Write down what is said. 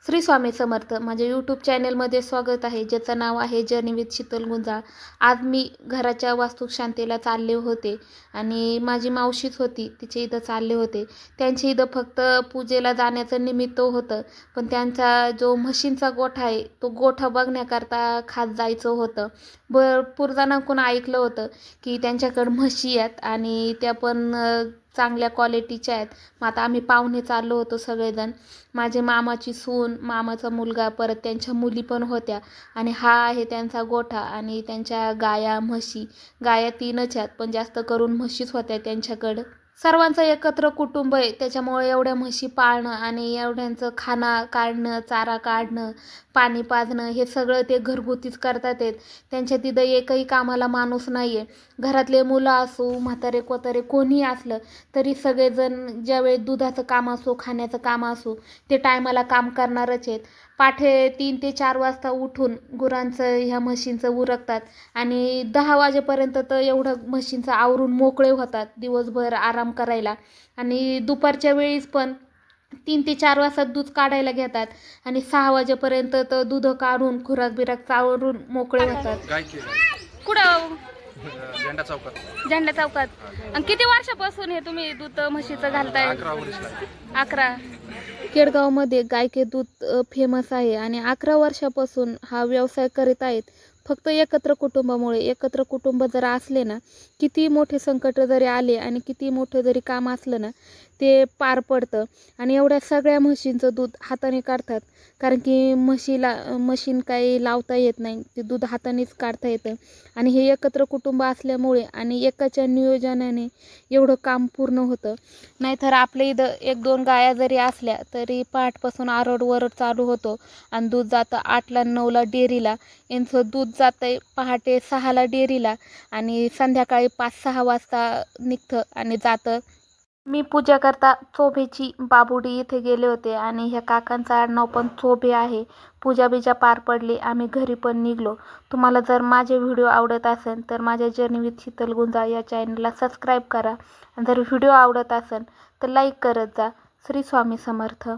श्री स्वामी समर्थ माझ्या यूट्यूब चॅनलमध्ये स्वागत आहे, ज्याचं नाव आहे जर्नी विथ शीतल गुंजाळ। आज मी घराच्या वास्तुशांतीला चालले होते आणि माझी मावशीच होती, तिच्या इथं चालले होते। त्यांच्या इथं फक्त पूजेला जाण्याचं निमित्त होतं, पण त्यांचा जो म्हशींचा गोठा आहे तो गोठा बघण्याकरता खास जायचं होतं। भरपूर जणांकडून ऐकलं होतं की त्यांच्याकडे म्हशी आहेत आणि त्या पण चांगल्या क्वालिटीच्या आहेत। मग आता आम्ही पाहुणे चाललो होतो सगळेजण, माझे मामाची सून, मामाचा मुलगा, परत त्यांच्या मुली पण होत्या आणि हा आहे त्यांचा गोठा आणि त्यांच्या गाया म्हशी। गाया 3च आहेत, पण जास्त करून म्हशीच होत्या त्यांच्याकडं। सर्वांचं एकत्र कुटुंब आहे, त्याच्यामुळे एवढ्या म्हशी पाळणं आणि एवढ्यांचं खाणं काढणं, चारा काढणं, पाणी पाजणं हे सगळं ते घरगुतीच करतात आहेत। त्यांच्या तिथं एकही कामाला माणूस नाही आहे। घरातले मुलं असो, म्हातारे कोतारे कोणी असलं तरी सगळेजण ज्यावेळी दुधाचं काम असो, खाण्याचं काम असो, ते टायमाला काम करणारच आहेत। पाठे 3 ते 4 वाजता उठून गुरांचं ह्या म्हशींचं उरकतात आणि 10 वाजेपर्यंत तर एवढं म्हशींचं आवरून मोकळे होतात दिवसभर आराम करायला। आणि दुपारच्या वेळीस पण 3 ते 4 वाजता दूध काढायला घेतात आणि 6 वाजेपर्यंत तर दूध काढून खुराक बिराक चावरून मोकळे होतात। कुठं? झेंडा चौकात। झेंडा चौकात। आणि किती वर्षापासून हे तुम्ही दूध म्हशीचं घालताय? 11 वर्ष. 11। केडगावमध्ये गायके दूध फेमस आहे आणि 11 वर्षापासून हा व्यवसाय करीत आहेत। फक्त एकत्र कुटुंबामुळे। एकत्र कुटुंब जर असले ना, किती मोठे संकट जरी आले आणि किती मोठं जरी काम असलं ना, ते पार पडतं। आणि एवढ्या सगळ्या म्हशींचं दूध हाताने काढतात, कारण की मशीन काही लावता येत नाही, ते दूध हातानेच काढता येतं। आणि हे एकत्र कुटुंब असल्यामुळे आणि एकाच्या नियोजनाने एवढं काम पूर्ण होतं। नाहीतर आपल्या इथं 1-2 गाया जरी असल्या तरी पहाटपासून आरडवरड चालू होतो आणि दूध जातं 8ला 9ला डेअरीला। यांचं दूध जातं पहाटे 6ला डेअरीला आणि संध्याकाळी 5-6 वाजता निघतं आणि जातं। मी पूजा करता चोभेची बाबुडी इथे गेले होते आणि ह्या काकांचं आडनाव पण चोभे आहे। पूजा बिजा पार पडली, आम्ही घरी पण निघलो। तुम्हाला जर माझे व्हिडिओ आवडत असेल तर माझ्या जर्नी विथ शीतल गुंजाळ या चॅनलला सबस्क्राईब करा आणि जर व्हिडिओ आवडत असेल तर लाईक करत जा। श्री स्वामी समर्थ।